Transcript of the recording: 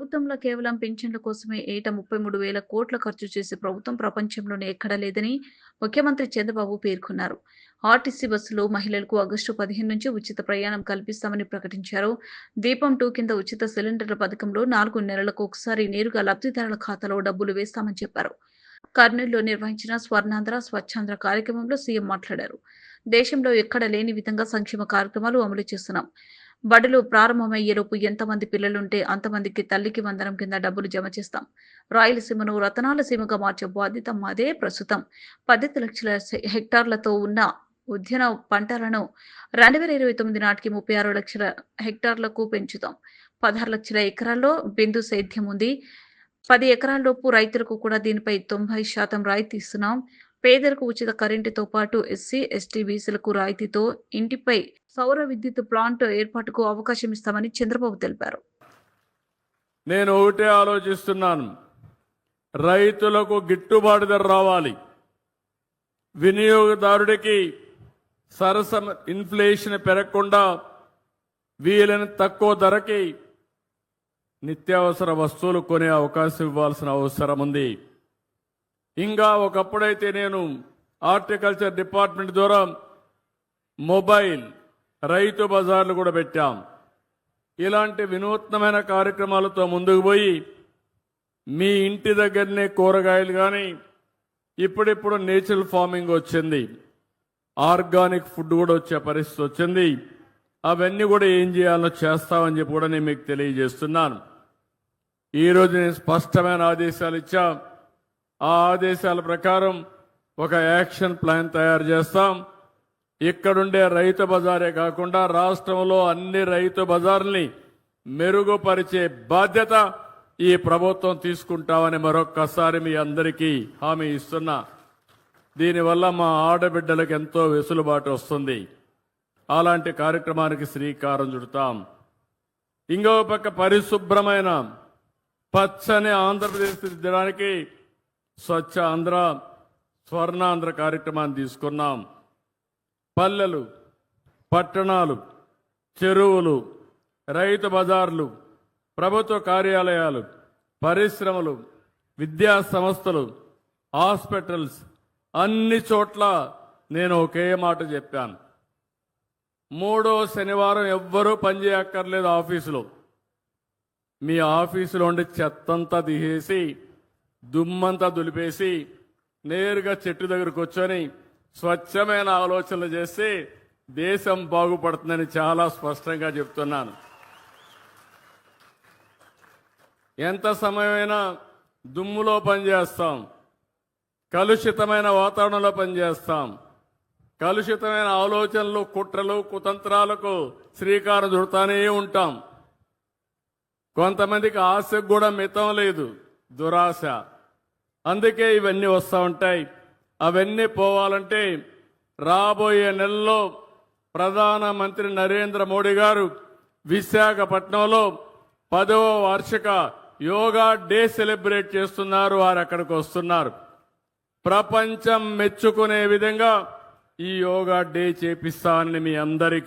ప్రభుత్వంలో కేవలం పెన్షన్ల కోసమే ఏటా 33,000 కోట్ల ఖర్చు చేసే ప్రభుత్వం ప్రపంచంలోనే ఎక్కడా లేదని ముఖ్యమంత్రి చంద్రబాబు పేర్కొన్నారు. ఆర్టీసీ బస్సులో మహిళలకు ఆగస్టు 15 నుంచి ఉచిత ప్రయాణం కల్పిస్తామని ప్రకటించారు. దీపం 2 కింద ఉచిత సిలిండర్ల పథకంలో 4 నెలలకు ఒకసారి నేరుగా లబ్ధిదారుల ఖాతాలో డబ్బులు వేస్తామని చెప్పారు. కర్నూలులో నిర్వహించిన స్వర్ణాంధ్ర స్వచ్ఛాంధ్ర కార్యక్రమంలో సీఎం మాట్లాడారు. దేశంలో ఎక్కడ లేని విధంగా సంక్షేమ కార్యక్రమాలు అమలు చేస్తున్నాం. బడులు ప్రారంభమయ్యేలోపు ఎంతమంది పిల్లలుంటే అంతమందికి తల్లికి వందనం కింద డబ్బులు జమ చేస్తాం. రాయలసీమను రతనాల సీమగా మార్చే బాధ్యత మాదే. ప్రస్తుతం 15 లక్షల హెక్టార్లతో ఉన్న ఉద్యాన పంటలను 2029 నాటికి 36 లక్షల హెక్టార్లకు పెంచుతాం. 16 లక్షల ఎకరాల్లో బిందు సేద్యం ఉంది. 10 ఎకరాల్లోపు రైతులకు కూడా దీనిపై 90% రాయితీ ఇస్తున్నాం. పేదలకు ఉచిత కరెంటుతో పాటు ఎస్సీ, ఎస్టీ, బీసీలకు రాయితీతో ఇంటిపై సౌర విద్యుత్ ప్లాంట్ ఏర్పాటుకు అవకాశం ఇస్తామని చంద్రబాబు తెలిపారు. నేను ఒకటే ఆలోచిస్తున్నాను, రైతులకు గిట్టుబాటు ధర రావాలి. వినియోగదారుడికి సరస ఇన్ఫ్లేషన్ పెరగకుండా వీలైన తక్కువ ధరకి నిత్యావసర వస్తువులు కొనే అవకాశం ఇవ్వాల్సిన అవసరం ఉంది. ఇంకా ఒకప్పుడైతే నేను హార్టికల్చర్ డిపార్ట్మెంట్ ద్వారా మొబైల్ రైతు బజార్లు కూడా పెట్టాం. ఇలాంటి వినూత్నమైన కార్యక్రమాలతో ముందుకు పోయి మీ ఇంటి దగ్గరనే కూరగాయలు కానీ ఇప్పుడిప్పుడు నేచురల్ ఫార్మింగ్ వచ్చింది, ఆర్గానిక్ ఫుడ్ కూడా వచ్చే పరిస్థితి వచ్చింది. అవన్నీ కూడా ఏం చేయాలో చేస్తామని చెప్పి కూడా నేను మీకు తెలియజేస్తున్నాను. ఈరోజు నేను స్పష్టమైన ఆదేశాలు ఇచ్చా. ఆ ఆదేశాల ప్రకారం ఒక యాక్షన్ ప్లాన్ తయారు చేస్తాం. ఇక్కడుండే రైతు బజారే కాకుండా రాష్ట్రంలో అన్ని రైతు బజార్ని మెరుగుపరిచే బాధ్యత ఈ ప్రభుత్వం తీసుకుంటామని మరొక్కసారి మీ అందరికీ హామీ ఇస్తున్నా. దీనివల్ల మా ఆడబిడ్డలకు ఎంతో వెసులుబాటు వస్తుంది. అలాంటి కార్యక్రమానికి శ్రీకారం చుడతాం. ఇంకో పక్క పరిశుభ్రమైన పచ్చని ఆంధ్రప్రదేశ్ దిద్దడానికి స్వచ్ఛ ఆంధ్ర స్వర్ణాంధ్ర కార్యక్రమాన్ని తీసుకున్నాం. పల్లెలు, పట్టణాలు, చెరువులు, రైతు బజార్లు, ప్రభుత్వ కార్యాలయాలు, పరిశ్రమలు, విద్యా సంస్థలు, హాస్పిటల్స్ అన్ని చోట్ల నేను ఒకే మాట చెప్పాను. 3వ శనివారం ఎవ్వరూ పనిచేయక్కర్లేదు. ఆఫీసులో మీ ఆఫీసులో ఉండి చెత్తంతా తీసేసి దుమ్మంతా దులిపేసి నేరుగా చెట్టు దగ్గర కూర్చొని స్వచ్ఛమైన ఆలోచనలు చేస్తే దేశం బాగుపడుతుందని చాలా స్పష్టంగా చెప్తున్నాను. ఎంత సమయమైనా దుమ్ములో పనిచేస్తాం, కలుషితమైన వాతావరణంలో పనిచేస్తాం, కలుషితమైన ఆలోచనలు, కుట్రలు, కుతంత్రాలకు శ్రీకారం చుడతానే ఉంటాం. కొంతమందికి ఆశకు కూడా మితం లేదు, దురాశ. అందుకే ఇవన్నీ వస్తూ ఉంటాయి. అవన్నీ పోవాలంటే రాబోయే నెలలో ప్రధానమంత్రి నరేంద్ర మోడీ గారు విశాఖపట్నంలో 10వ వార్షిక యోగా డే సెలబ్రేట్ చేస్తున్నారు. వారు అక్కడికి వస్తున్నారు. ప్రపంచం మెచ్చుకునే విధంగా ఈ యోగా డే చేపిస్తానని మీ అందరికీ